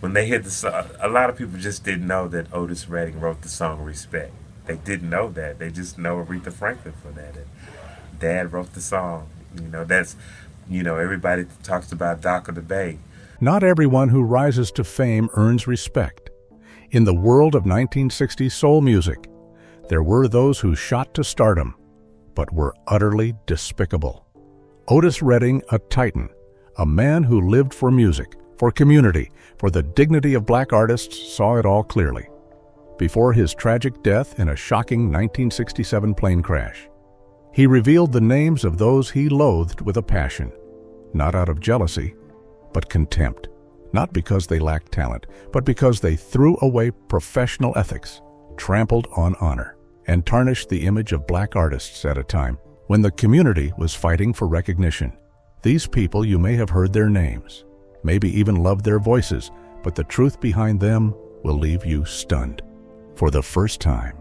When they hit the song, a lot of people just didn't know that Otis Redding wrote the song Respect. They didn't know that. They just know Aretha Franklin for that. And Dad wrote the song. Everybody talks about Dock of the Bay. Not everyone who rises to fame earns respect. In the world of 1960s soul music, there were those who shot to stardom, but were utterly despicable. Otis Redding, a titan, a man who lived for music, for community, for the dignity of black artists, saw it all clearly. Before his tragic death in a shocking 1967 plane crash, he revealed the names of those he loathed with a passion, not out of jealousy, but contempt, not because they lacked talent, but because they threw away professional ethics, trampled on honor, and tarnished the image of black artists at a time when the community was fighting for recognition. These people, you may have heard their names, maybe even loved their voices, but the truth behind them will leave you stunned. For the first time,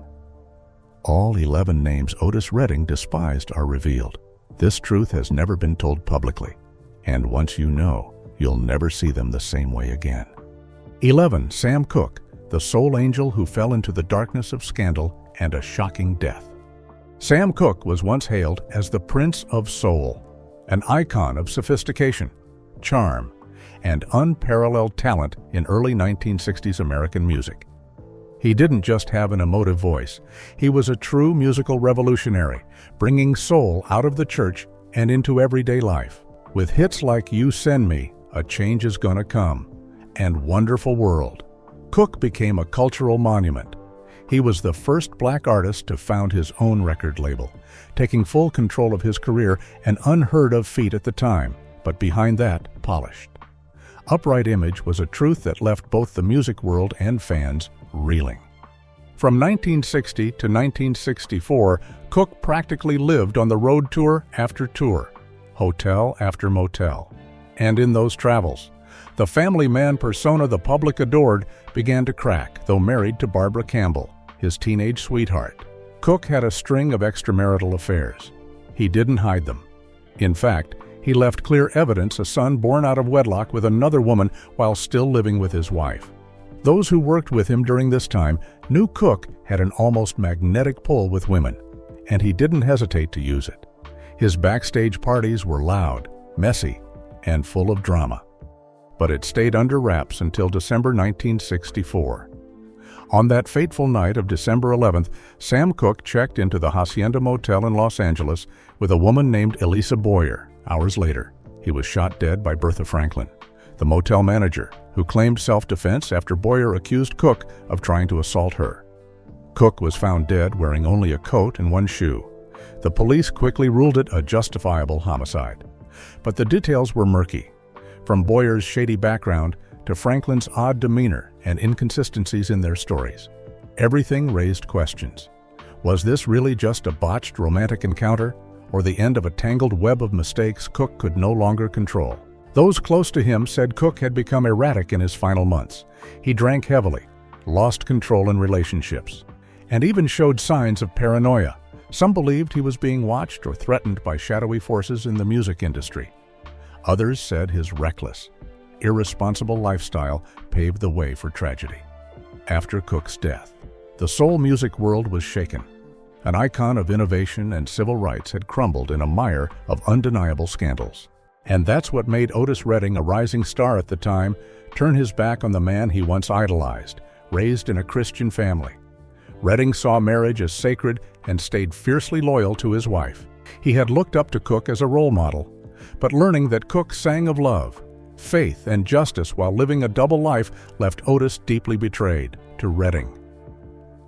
all 11 names Otis Redding despised are revealed. This truth has never been told publicly, and once you know, you'll never see them the same way again. 11. Sam Cooke, the soul angel who fell into the darkness of scandal and a shocking death. Sam Cooke was once hailed as the Prince of Soul, an icon of sophistication, charm, and unparalleled talent in early 1960s American music. He didn't just have an emotive voice. He was a true musical revolutionary, bringing soul out of the church and into everyday life. With hits like You Send Me, A Change Is Gonna Come, and Wonderful World, Cooke became a cultural monument. He was the first black artist to found his own record label, taking full control of his career, an unheard-of feat at the time, but behind that, polished. Upright image was a truth that left both the music world and fans reeling. From 1960 to 1964, Cooke practically lived on the road tour after tour, hotel after motel. And in those travels, the family man persona the public adored began to crack, though married to Barbara Campbell, his teenage sweetheart. Cooke had a string of extramarital affairs. He didn't hide them. In fact, he left clear evidence a son born out of wedlock with another woman while still living with his wife. Those who worked with him during this time knew Cooke had an almost magnetic pull with women, and he didn't hesitate to use it. His backstage parties were loud, messy, and full of drama. But it stayed under wraps until December 1964. On that fateful night of December 11th, Sam Cooke checked into the Hacienda Motel in Los Angeles with a woman named Elisa Boyer. Hours later, he was shot dead by Aretha Franklin, the motel manager, who claimed self-defense after Boyer accused Cooke of trying to assault her. Cooke was found dead wearing only a coat and one shoe. The police quickly ruled it a justifiable homicide. But the details were murky, from Boyer's shady background to Franklin's odd demeanor and inconsistencies in their stories. Everything raised questions. Was this really just a botched romantic encounter, or the end of a tangled web of mistakes Cooke could no longer control? Those close to him said Cooke had become erratic in his final months. He drank heavily, lost control in relationships, and even showed signs of paranoia. Some believed he was being watched or threatened by shadowy forces in the music industry. Others said his reckless, irresponsible lifestyle paved the way for tragedy. After Cooke's death, the soul music world was shaken. An icon of innovation and civil rights had crumbled in a mire of undeniable scandals. And that's what made Otis Redding, a rising star at the time, turn his back on the man he once idolized, raised in a Christian family. Redding saw marriage as sacred and stayed fiercely loyal to his wife. He had looked up to Cooke as a role model, but learning that Cooke sang of love, faith, and justice while living a double life left Otis deeply betrayed to Redding.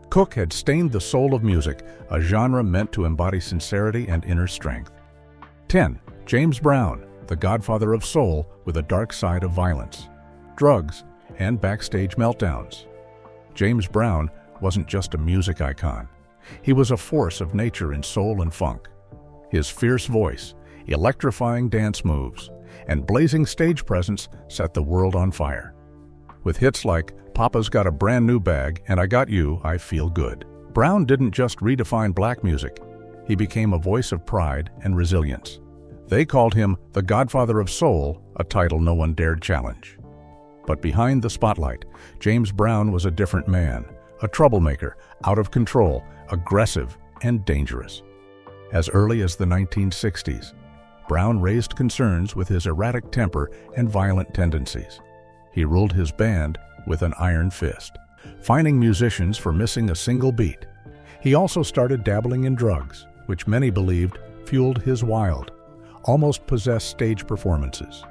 Cooke had stained the soul of music, a genre meant to embody sincerity and inner strength. 10. James Brown, the godfather of soul with a dark side of violence, drugs, and backstage meltdowns. James Brown wasn't just a music icon. He was a force of nature in soul and funk. His fierce voice, electrifying dance moves, and blazing stage presence set the world on fire. With hits like Papa's Got a Brand New Bag and I Got You, I Feel Good, Brown didn't just redefine black music. He became a voice of pride and resilience. They called him the Godfather of Soul, a title no one dared challenge. But behind the spotlight, James Brown was a different man, a troublemaker, out of control, aggressive, and dangerous. As early as the 1960s, Brown raised concerns with his erratic temper and violent tendencies. He ruled his band with an iron fist, fining musicians for missing a single beat. He also started dabbling in drugs, which many believed fueled his wild, almost possessed stage performances.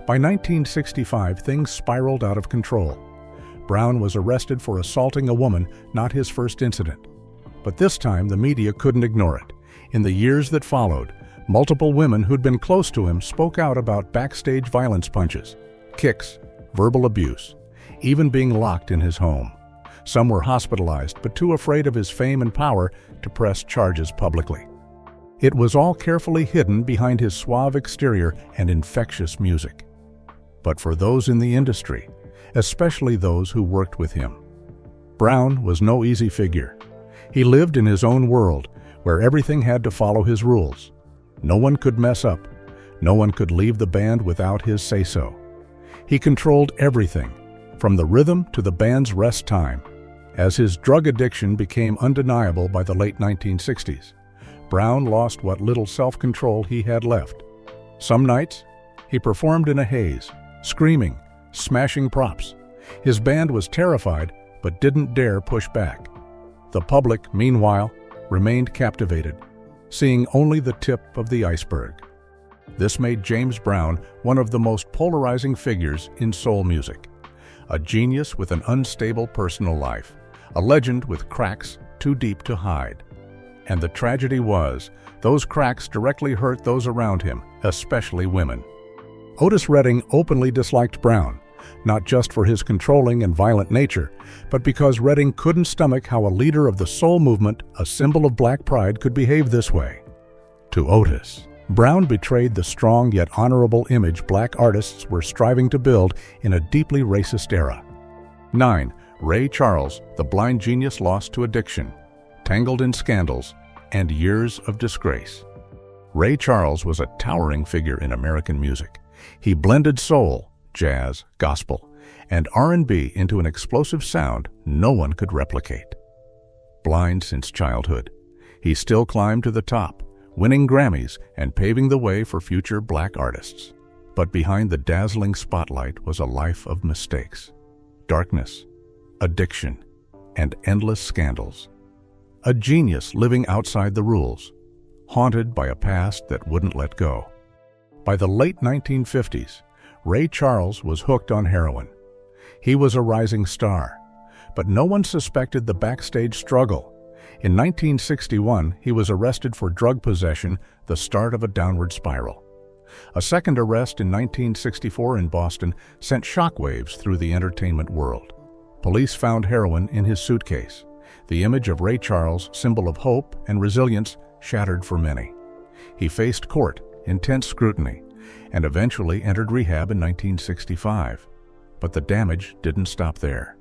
By 1965, things spiraled out of control. Brown was arrested for assaulting a woman, not his first incident. But this time, the media couldn't ignore it. In the years that followed, multiple women who'd been close to him spoke out about backstage violence punches, kicks, verbal abuse, even being locked in his home. Some were hospitalized, but too afraid of his fame and power to press charges publicly. It was all carefully hidden behind his suave exterior and infectious music. But for those in the industry, especially those who worked with him, Brown was no easy figure. He lived in his own world, where everything had to follow his rules. No one could mess up. No one could leave the band without his say-so. He controlled everything, from the rhythm to the band's rest time. As his drug addiction became undeniable by the late 1960s, Brown lost what little self-control he had left. Some nights, he performed in a haze, screaming, smashing props. His band was terrified, but didn't dare push back. The public, meanwhile, remained captivated, seeing only the tip of the iceberg. This made James Brown one of the most polarizing figures in soul music. A genius with an unstable personal life, a legend with cracks too deep to hide. And the tragedy was, those cracks directly hurt those around him, especially women. Otis Redding openly disliked Brown, not just for his controlling and violent nature, but because Redding couldn't stomach how a leader of the soul movement, a symbol of black pride, could behave this way. To Otis, Brown betrayed the strong yet honorable image black artists were striving to build in a deeply racist era. 9. Ray Charles, the blind genius lost to addiction, tangled in scandals, and years of disgrace. Ray Charles was a towering figure in American music. He blended soul, jazz, gospel, and R&B into an explosive sound no one could replicate. Blind since childhood, he still climbed to the top, winning Grammys and paving the way for future black artists. But behind the dazzling spotlight was a life of mistakes, darkness, addiction, and endless scandals. A genius living outside the rules, haunted by a past that wouldn't let go. By the late 1950s, Ray Charles was hooked on heroin. He was a rising star, but no one suspected the backstage struggle. In 1961, he was arrested for drug possession, the start of a downward spiral. A second arrest in 1964 in Boston sent shockwaves through the entertainment world. Police found heroin in his suitcase. The image of Ray Charles, symbol of hope and resilience, shattered for many. He faced court, intense scrutiny, and eventually entered rehab in 1965. But the damage didn't stop there.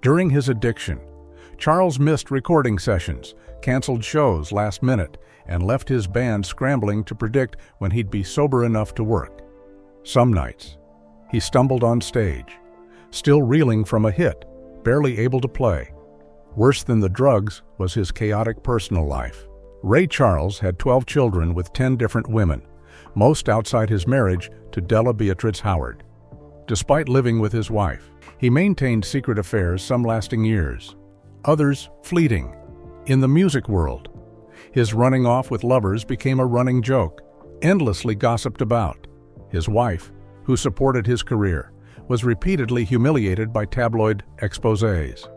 During his addiction, Charles missed recording sessions, canceled shows last minute, and left his band scrambling to predict when he'd be sober enough to work. Some nights, he stumbled on stage, still reeling from a hit, barely able to play. Worse than the drugs was his chaotic personal life. Ray Charles had 12 children with 10 different women, most outside his marriage to Della Beatrice Howard. Despite living with his wife, he maintained secret affairs, some lasting years, others fleeting. In the music world, his running off with lovers became a running joke, endlessly gossiped about. His wife, who supported his career, was repeatedly humiliated by tabloid exposés.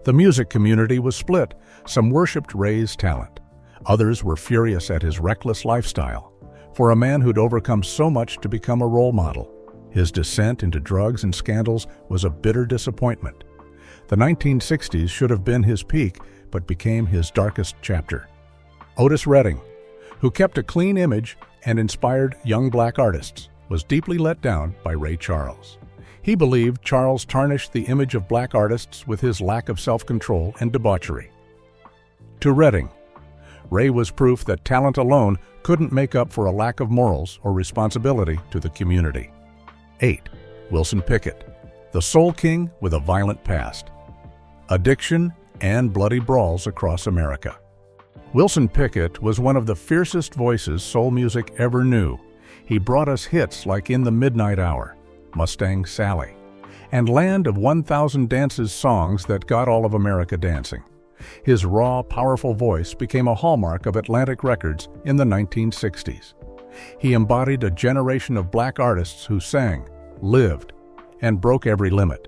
The music community was split. Some worshipped Ray's talent. Others were furious at his reckless lifestyle. For a man who'd overcome so much to become a role model, his descent into drugs and scandals was a bitter disappointment. The 1960s should have been his peak, but became his darkest chapter. Otis Redding, who kept a clean image and inspired young black artists, was deeply let down by Ray Charles. He believed Charles tarnished the image of black artists with his lack of self-control and debauchery. To Redding, Ray was proof that talent alone couldn't make up for a lack of morals or responsibility to the community. 8. Wilson Picket, the soul king with a violent past. Addiction and bloody brawls across America. Wilson Picket was one of the fiercest voices soul music ever knew. He brought us hits like In the Midnight Hour, Mustang Sally, and Land of 1,000 Dances songs that got all of America dancing. His raw, powerful voice became a hallmark of Atlantic Records in the 1960s. He embodied a generation of black artists who sang, lived, and broke every limit.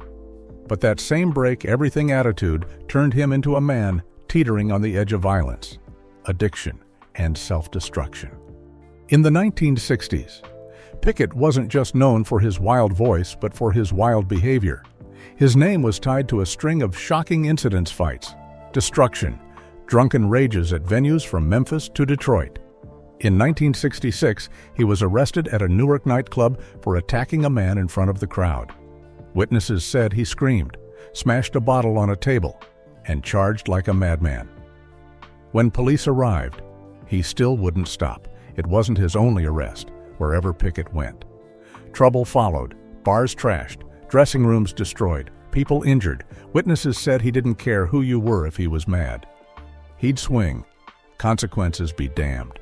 But that same break-everything attitude turned him into a man teetering on the edge of violence, addiction, and self-destruction. In the 1960s, Picket wasn't just known for his wild voice, but for his wild behavior. His name was tied to a string of shocking incidents, fights, destruction, drunken rages at venues from Memphis to Detroit. In 1966, he was arrested at a Newark nightclub for attacking a man in front of the crowd. Witnesses said he screamed, smashed a bottle on a table, and charged like a madman. When police arrived, he still wouldn't stop. It wasn't his only arrest, wherever Picket went. Trouble followed, bars trashed, dressing rooms destroyed, people injured. Witnesses said he didn't care who you were if he was mad. He'd swing, consequences be damned.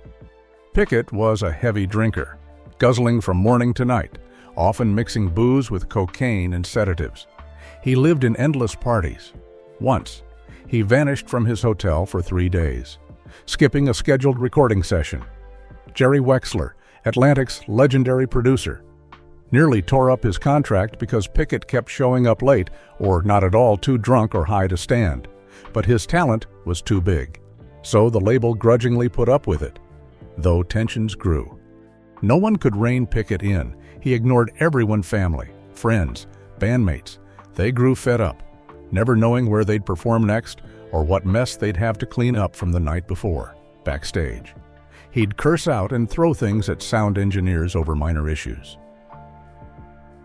Picket was a heavy drinker, guzzling from morning to night, often mixing booze with cocaine and sedatives. He lived in endless parties. Once, he vanished from his hotel for 3 days, skipping a scheduled recording session. Jerry Wexler, Atlantic's legendary producer, nearly tore up his contract because Picket kept showing up late or not at all too drunk or high to stand. But his talent was too big, so the label grudgingly put up with it, though tensions grew. No one could rein Picket in. He ignored everyone, family, friends, bandmates. They grew fed up, never knowing where they'd perform next or what mess they'd have to clean up from the night before, backstage. He'd curse out and throw things at sound engineers over minor issues.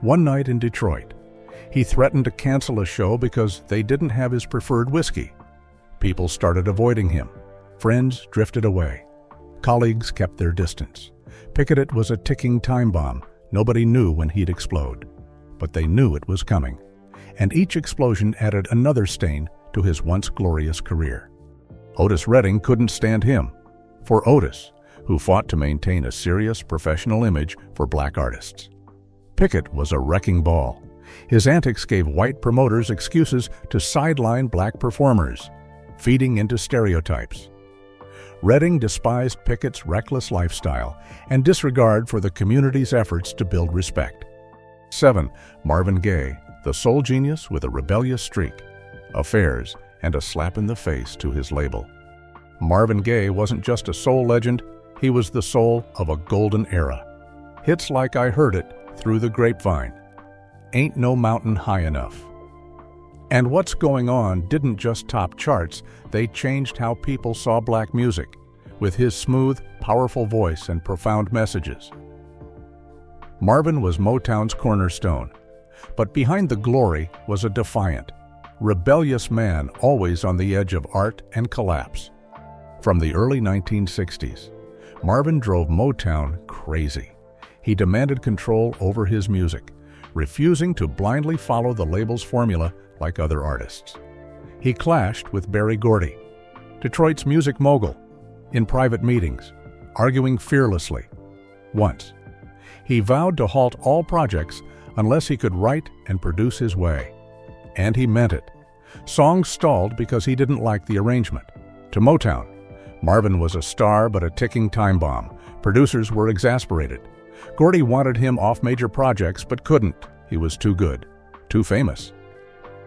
One night in Detroit, he threatened to cancel a show because they didn't have his preferred whiskey. People started avoiding him. Friends drifted away. Colleagues kept their distance. Picket was a ticking time bomb. Nobody knew when he'd explode, but they knew it was coming. And each explosion added another stain to his once glorious career. Otis Redding couldn't stand him. For Otis, who fought to maintain a serious professional image for black artists. Picket was a wrecking ball. His antics gave white promoters excuses to sideline black performers, feeding into stereotypes. Redding despised Picket's reckless lifestyle and disregard for the community's efforts to build respect. 7. Marvin Gaye, the soul genius with a rebellious streak, affairs, and a slap in the face to his label. Marvin Gaye wasn't just a soul legend, he was the soul of a golden era. Hits like I Heard It, Through the Grapevine, Ain't No Mountain High Enough. And What's Going On didn't just top charts, they changed how people saw black music, with his smooth, powerful voice and profound messages. Marvin was Motown's cornerstone, but behind the glory was a defiant, rebellious man always on the edge of art and collapse. From the early 1960s, Marvin drove Motown crazy. He demanded control over his music, refusing to blindly follow the label's formula like other artists. He clashed with Berry Gordy, Detroit's music mogul, in private meetings, arguing fearlessly. Once, he vowed to halt all projects unless he could write and produce his way. And he meant it. Songs stalled because he didn't like the arrangement. To Motown, Marvin was a star but a ticking time bomb. Producers were exasperated. Gordy wanted him off major projects but couldn't. He was too good, too famous.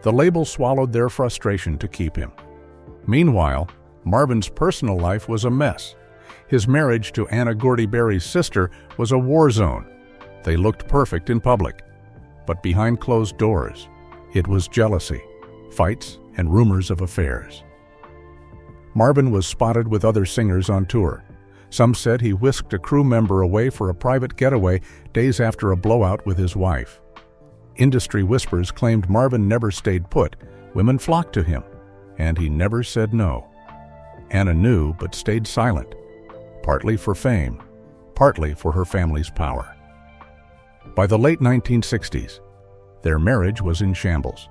The label swallowed their frustration to keep him. Meanwhile, Marvin's personal life was a mess. His marriage to Anna Gordy Berry's sister was a war zone. They looked perfect in public, but behind closed doors, it was jealousy, fights, and rumors of affairs. Marvin was spotted with other singers on tour. Some said he whisked a crew member away for a private getaway days after a blowout with his wife. Industry whispers claimed Marvin never stayed put. Women flocked to him, and he never said no. Anna knew but stayed silent, partly for fame, partly for her family's power. By the late 1960s, Their marriage was in shambles.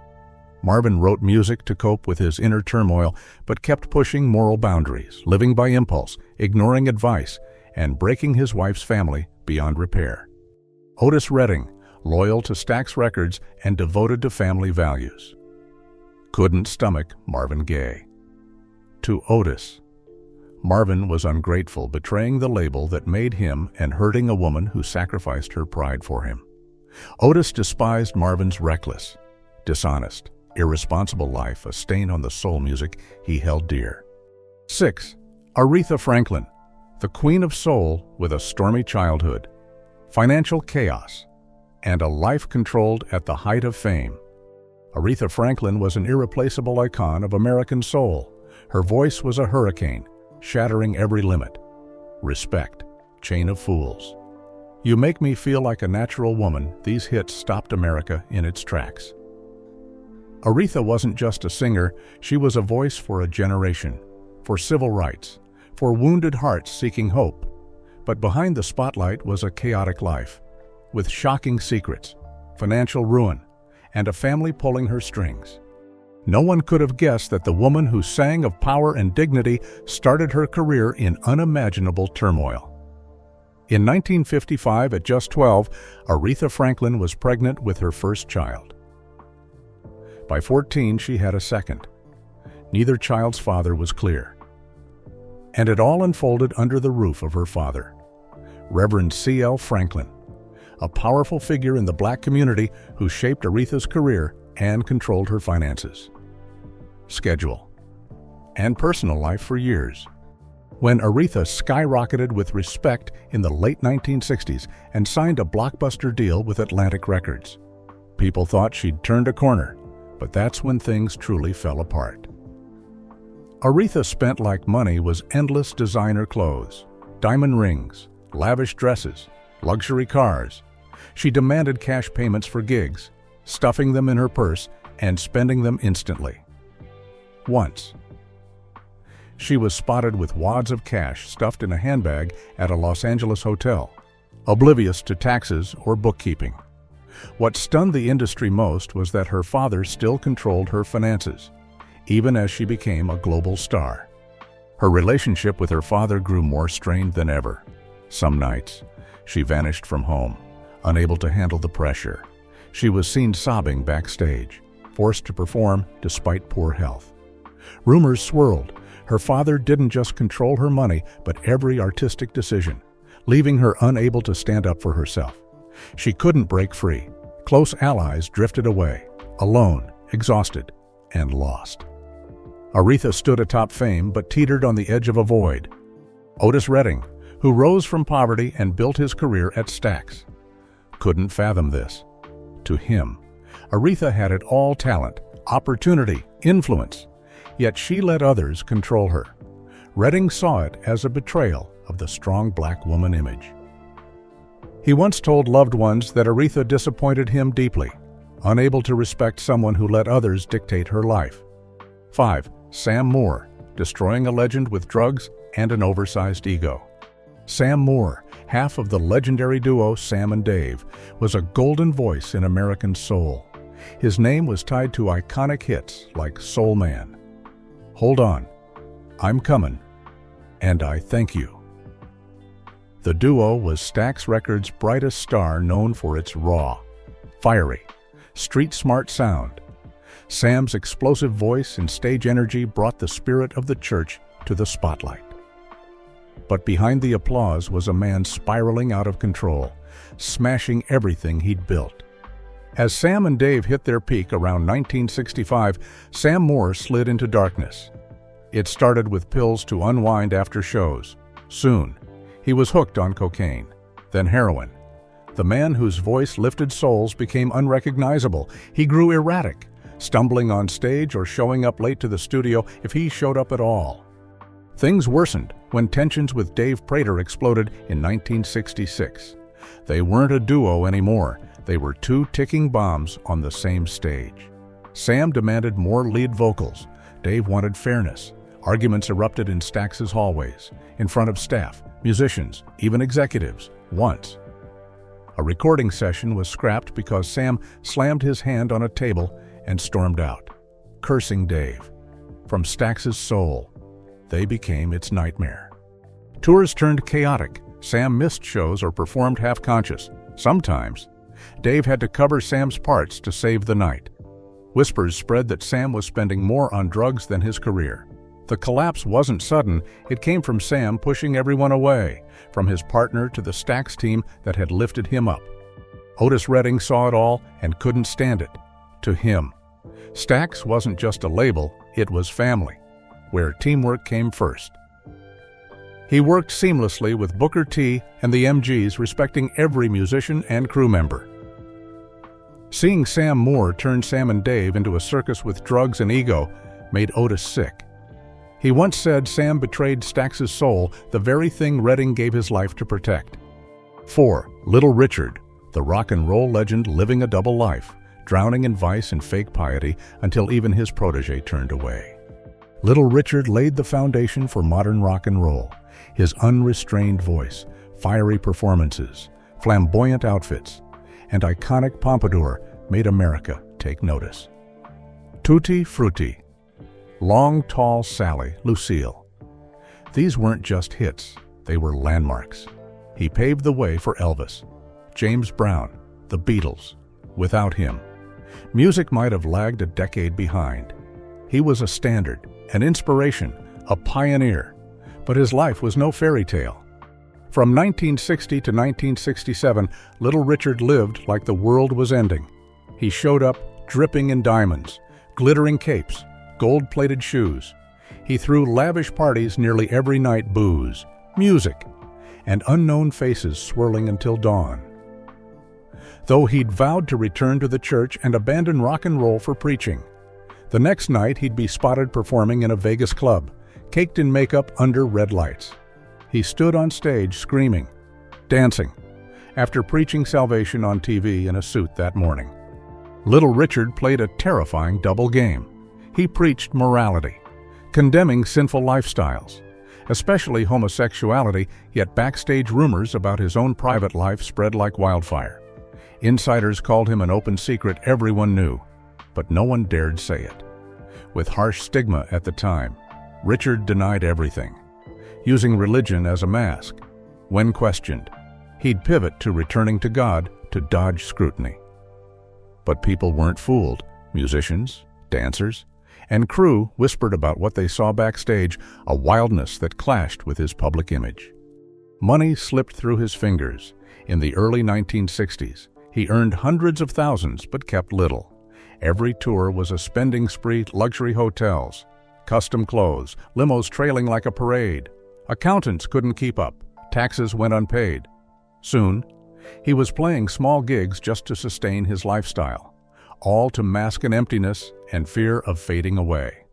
Marvin wrote music to cope with his inner turmoil, but kept pushing moral boundaries, living by impulse, ignoring advice, and breaking his wife's family beyond repair. Otis Redding, loyal to Stax Records and devoted to family values. Couldn't stomach Marvin Gaye. To Otis, Marvin was ungrateful, betraying the label that made him and hurting a woman who sacrificed her pride for him. Otis despised Marvin's reckless, dishonest, irresponsible life, a stain on the soul music he held dear. 6. Aretha Franklin, the queen of soul with a stormy childhood, financial chaos, and a life controlled at the height of fame. Aretha Franklin was an irreplaceable icon of American soul. Her voice was a hurricane, shattering every limit. Respect, Chain of Fools. You Make Me Feel Like a Natural Woman, these hits stopped America in its tracks. Aretha wasn't just a singer, she was a voice for a generation, for civil rights, for wounded hearts seeking hope. But behind the spotlight was a chaotic life, with shocking secrets, financial ruin, and a family pulling her strings. No one could have guessed that the woman who sang of power and dignity started her career in unimaginable turmoil. In 1955, at just 12, Aretha Franklin was pregnant with her first child. By 14, she had a second. Neither child's father was clear. And it all unfolded under the roof of her father, Reverend C.L. Franklin, a powerful figure in the black community who shaped Aretha's career and controlled her finances, schedule, and personal life for years. When Aretha skyrocketed with respect in the late 1960s and signed a blockbuster deal with Atlantic Records, people thought she'd turned a corner, but that's when things truly fell apart. Aretha spent like money was endless designer clothes, diamond rings, lavish dresses, luxury cars. She demanded cash payments for gigs, stuffing them in her purse and spending them instantly. Once, she was spotted with wads of cash stuffed in a handbag at a Los Angeles hotel, oblivious to taxes or bookkeeping. What stunned the industry most was that her father still controlled her finances, even as she became a global star. Her relationship with her father grew more strained than ever. Some nights, she vanished from home, unable to handle the pressure. She was seen sobbing backstage, forced to perform despite poor health. Rumors swirled. Her father didn't just control her money, but every artistic decision, leaving her unable to stand up for herself. She couldn't break free. Close allies drifted away, alone, exhausted, and lost. Aretha stood atop fame but teetered on the edge of a void. Otis Redding, who rose from poverty and built his career at Stax, couldn't fathom this. To him, Aretha had it all: talent, opportunity, influence. Yet she let others control her. Redding saw it as a betrayal of the strong black woman image. He once told loved ones that Aretha disappointed him deeply, unable to respect someone who let others dictate her life. 5. Sam Moore, destroying a legend with drugs and an oversized ego. Sam Moore, half of the legendary duo Sam and Dave, was a golden voice in American soul. His name was tied to iconic hits like Soul Man, Hold On, I'm Coming, and I Thank You. The duo was Stax Records' brightest star, known for its raw, fiery, street-smart sound. Sam's explosive voice and stage energy brought the spirit of the church to the spotlight. But behind the applause was a man spiraling out of control, smashing everything he'd built. As Sam and Dave hit their peak around 1965, Sam Moore slid into darkness. It started with pills to unwind after shows. Soon, he was hooked on cocaine, then heroin. The man whose voice lifted souls became unrecognizable. He grew erratic, stumbling on stage or showing up late to the studio if he showed up at all. Things worsened when tensions with Dave Prater exploded in 1966. They weren't a duo anymore. They were two ticking bombs on the same stage. Sam demanded more lead vocals. Dave wanted fairness. Arguments erupted in Stax's hallways, in front of staff, musicians, even executives, once. A recording session was scrapped because Sam slammed his hand on a table and stormed out, cursing Dave. From Stax's soul, they became its nightmare. Tours turned chaotic. Sam missed shows or performed half-conscious. Sometimes, Dave had to cover Sam's parts to save the night. Whispers spread that Sam was spending more on drugs than his career. The collapse wasn't sudden. It came from Sam pushing everyone away, from his partner to the Stax team that had lifted him up. Otis Redding saw it all and couldn't stand it. To him, Stax wasn't just a label, it was family, where teamwork came first. He worked seamlessly with Booker T and the MGs, respecting every musician and crew member. Seeing Sam Moore turn Sam and Dave into a circus with drugs and ego made Otis sick. He once said Sam betrayed Stax's soul, the very thing Redding gave his life to protect. 4. Little Richard, the rock and roll legend living a double life, drowning in vice and fake piety until even his protege turned away. Little Richard laid the foundation for modern rock and roll. His unrestrained voice, fiery performances, flamboyant outfits, and iconic pompadour made America take notice. Tutti Frutti, Long Tall Sally, Lucille. These weren't just hits, they were landmarks. He paved the way for Elvis, James Brown, the Beatles. Without him, music might have lagged a decade behind. He was a standard, an inspiration, a pioneer, but his life was no fairy tale. From 1960 to 1967, Little Richard lived like the world was ending. He showed up dripping in diamonds, glittering capes, gold-plated shoes. He threw lavish parties nearly every night, booze, music, and unknown faces swirling until dawn. Though he'd vowed to return to the church and abandon rock and roll for preaching, the next night he'd be spotted performing in a Vegas club, caked in makeup under red lights. He stood on stage screaming, dancing, after preaching salvation on TV in a suit that morning. Little Richard played a terrifying double game. He preached morality, condemning sinful lifestyles, especially homosexuality, yet backstage rumors about his own private life spread like wildfire. Insiders called him an open secret everyone knew, but no one dared say it. With harsh stigma at the time, Richard denied everything, using religion as a mask. When questioned, he'd pivot to returning to God to dodge scrutiny. But people weren't fooled. Musicians, dancers, and crew whispered about what they saw backstage, a wildness that clashed with his public image. Money slipped through his fingers. In the early 1960s, he earned hundreds of thousands but kept little. Every tour was a spending spree, luxury hotels, custom clothes, limos trailing like a parade. Accountants couldn't keep up. Taxes went unpaid. Soon, he was playing small gigs just to sustain his lifestyle, all to mask an emptiness and fear of fading away.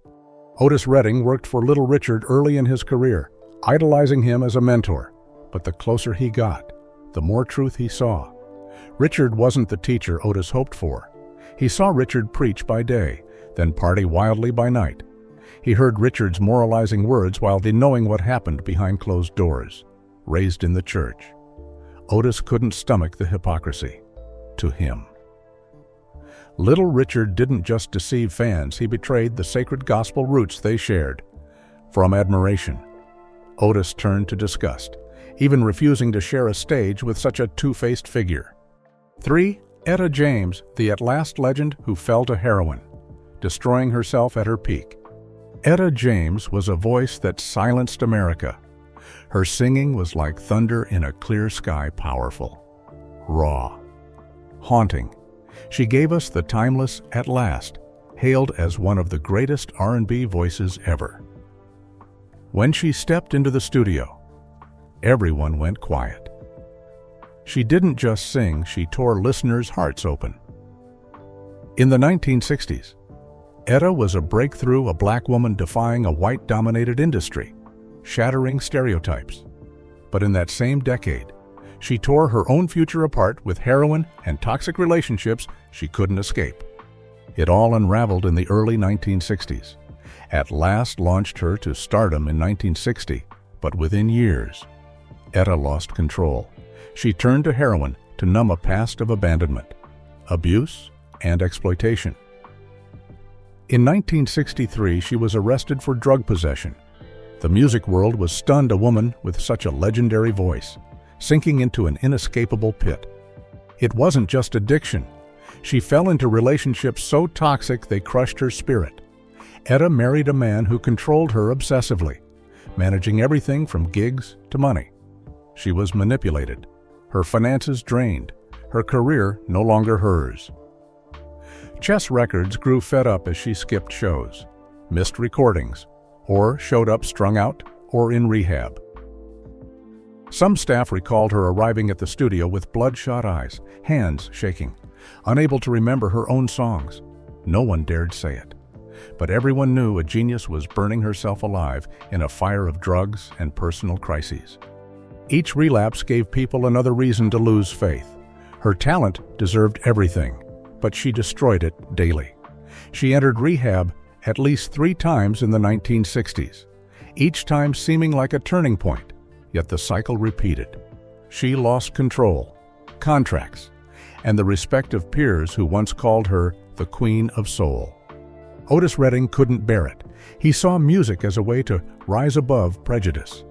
Otis Redding worked for Little Richard early in his career, idolizing him as a mentor. But the closer he got, the more truth he saw. Richard wasn't the teacher Otis hoped for. He saw Richard preach by day, then party wildly by night. He heard Richard's moralizing words while knowing what happened behind closed doors. Raised in the church, Otis couldn't stomach the hypocrisy. To him, Little Richard didn't just deceive fans, he betrayed the sacred gospel roots they shared. From admiration, Otis turned to disgust, even refusing to share a stage with such a two-faced figure. 3. Etta James, the at last legend who fell to heroin, destroying herself at her peak. Etta James was a voice that silenced America. Her singing was like thunder in a clear sky, powerful, raw, haunting. She gave us the timeless At Last, hailed as one of the greatest R&B voices ever. When she stepped into the studio, everyone went quiet. She didn't just sing, she tore listeners' hearts open. In the 1960s, Etta was a breakthrough, a black woman defying a white-dominated industry, shattering stereotypes. But in that same decade, she tore her own future apart with heroin and toxic relationships she couldn't escape. It all unraveled in the early 1960s. At Last launched her to stardom in 1960, but within years, Etta lost control. She turned to heroin, to numb a past of abandonment, abuse, and exploitation. In 1963, she was arrested for drug possession. The music world was stunned a woman with such a legendary voice, sinking into an inescapable pit. It wasn't just addiction. She fell into relationships so toxic they crushed her spirit. Etta married a man who controlled her obsessively, managing everything from gigs to money. She was manipulated, her finances drained, her career no longer hers. Chess Records grew fed up as she skipped shows, missed recordings, or showed up strung out or in rehab. Some staff recalled her arriving at the studio with bloodshot eyes, hands shaking, unable to remember her own songs. No one dared say it. But everyone knew a genius was burning herself alive in a fire of drugs and personal crises. Each relapse gave people another reason to lose faith. Her talent deserved everything, but she destroyed it daily. She entered rehab at least 3 times in the 1960s, each time seeming like a turning point, yet the cycle repeated. She lost control, contracts, and the respect of peers who once called her the Queen of Soul. Otis Redding couldn't bear it. He saw music as a way to rise above prejudice,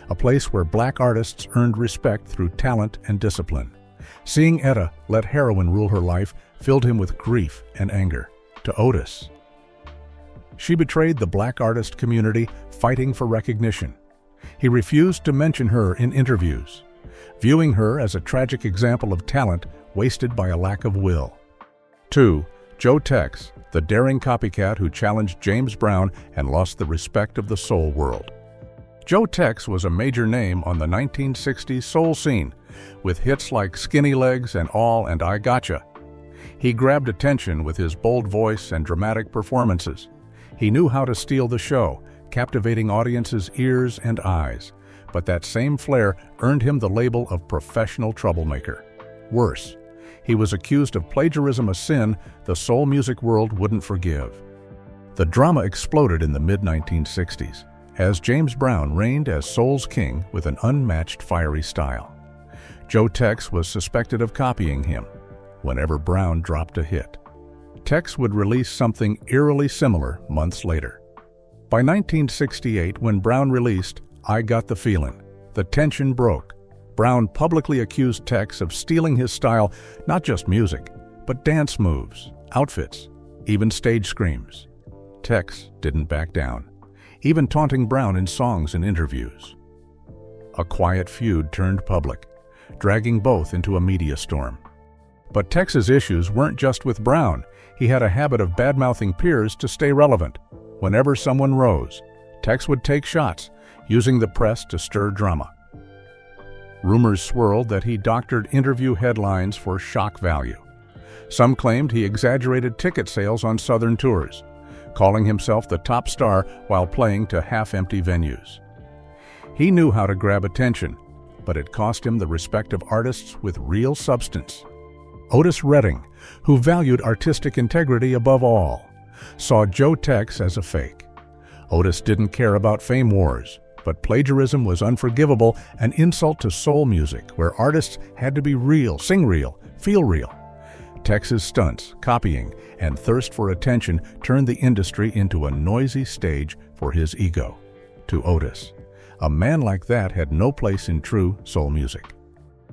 a place where black artists earned respect through talent and discipline. Seeing Etta let heroin rule her life filled him with grief and anger. To Otis, she betrayed the black artist community fighting for recognition. He refused to mention her in interviews, viewing her as a tragic example of talent wasted by a lack of will. 2. Joe Tex, the daring copycat who challenged James Brown and lost the respect of the soul world. Joe Tex was a major name on the 1960s soul scene, with hits like Skinny Legs and All and I Gotcha. He grabbed attention with his bold voice and dramatic performances. He knew how to steal the show, captivating audiences' ears and eyes. But that same flair earned him the label of professional troublemaker. Worse, he was accused of plagiarism, a sin the soul music world wouldn't forgive. The drama exploded in the mid-1960s, as James Brown reigned as soul's king with an unmatched fiery style. Joe Tex was suspected of copying him whenever Brown dropped a hit. Tex would release something eerily similar months later. By 1968, when Brown released I Got the Feeling, the tension broke. Brown publicly accused Tex of stealing his style, not just music, but dance moves, outfits, even stage screams. Tex didn't back down, even taunting Brown in songs and interviews. A quiet feud turned public, dragging both into a media storm. But Tex's issues weren't just with Brown. He had a habit of bad-mouthing peers to stay relevant. Whenever someone rose, Tex would take shots, using the press to stir drama. Rumors swirled that he doctored interview headlines for shock value. Some claimed he exaggerated ticket sales on Southern tours, calling himself the top star while playing to half-empty venues. He knew how to grab attention, but it cost him the respect of artists with real substance. Otis Redding, who valued artistic integrity above all, saw Joe Tex as a fake. Otis didn't care about fame wars, but plagiarism was unforgivable, an insult to soul music, where artists had to be real, sing real, feel real. Tex's stunts, copying, and thirst for attention turned the industry into a noisy stage for his ego. To Otis, a man like that had no place in true soul music.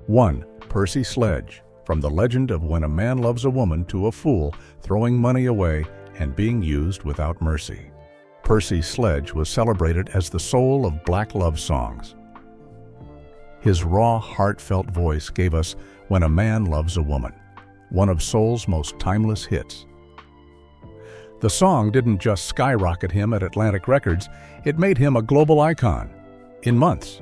1. Percy Sledge, from the legend of When a Man Loves a Woman to a fool throwing money away and being used without mercy. Percy Sledge was celebrated as the soul of black love songs. His raw, heartfelt voice gave us When a Man Loves a Woman, one of soul's most timeless hits. The song didn't just skyrocket him at Atlantic Records, it made him a global icon in months.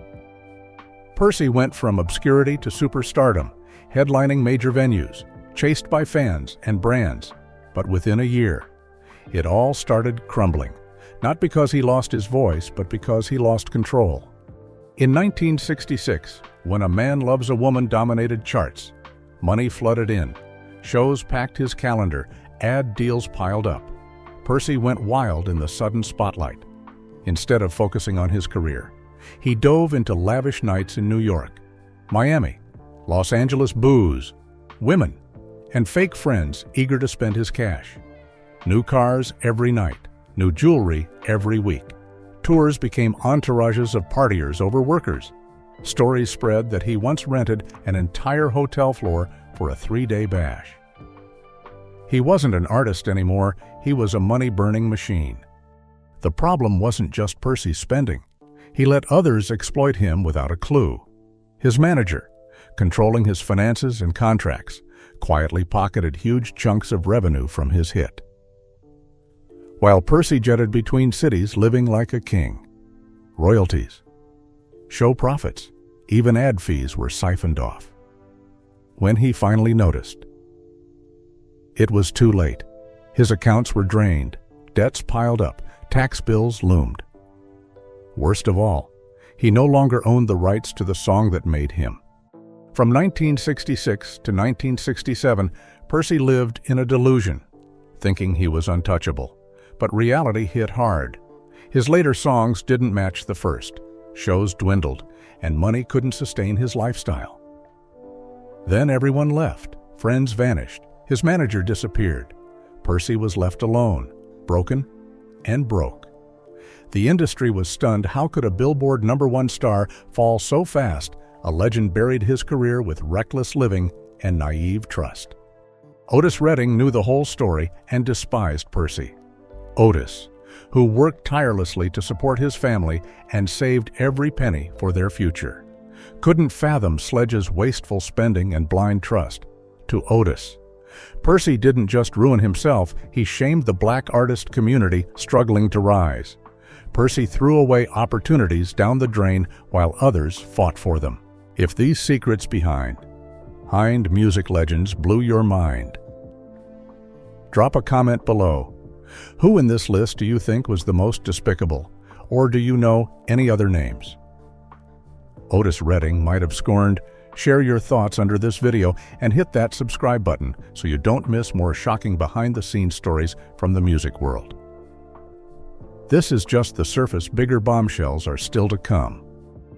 Percy went from obscurity to superstardom, headlining major venues, chased by fans and brands. But within a year, it all started crumbling, not because he lost his voice, but because he lost control. In 1966, When a Man Loves a Woman dominated charts. Money flooded in, shows packed his calendar, ad deals piled up. Percy went wild in the sudden spotlight. Instead of focusing on his career, he dove into lavish nights in New York, Miami, Los Angeles booze, women, and fake friends eager to spend his cash. New cars every night, new jewelry every week. Tours became entourages of partiers over workers. Stories spread that he once rented an entire hotel floor for a 3-day bash. He wasn't an artist anymore, he was a money-burning machine. The problem wasn't just Percy's spending. He let others exploit him without a clue. His manager, controlling his finances and contracts, quietly pocketed huge chunks of revenue from his hit. While Percy jetted between cities living like a king. Royalties, show profits, even ad fees were siphoned off. When he finally noticed, it was too late. His accounts were drained, debts piled up, tax bills loomed. Worst of all, he no longer owned the rights to the song that made him. From 1966 to 1967, Percy lived in a delusion, thinking he was untouchable. But reality hit hard. His later songs didn't match the first. Shows dwindled, and money couldn't sustain his lifestyle. Then everyone left. Friends vanished. His manager disappeared. Percy was left alone, broken and broke. The industry was stunned. How could a Billboard #1 star fall so fast? A legend buried his career with reckless living and naive trust. Otis Redding knew the whole story and despised Percy. Otis, who worked tirelessly to support his family and saved every penny for their future, couldn't fathom Sledge's wasteful spending and blind trust. To Otis, Percy didn't just ruin himself, he shamed the black artist community struggling to rise. Percy threw away opportunities down the drain while others fought for them. If these secrets behind music legends blew your mind, drop a comment below. Who in this list do you think was the most despicable? Or do you know any other names? Otis Redding might have scorned. Share your thoughts under this video and hit that subscribe button so you don't miss more shocking behind-the-scenes stories from the music world. This is just the surface. Bigger bombshells are still to come.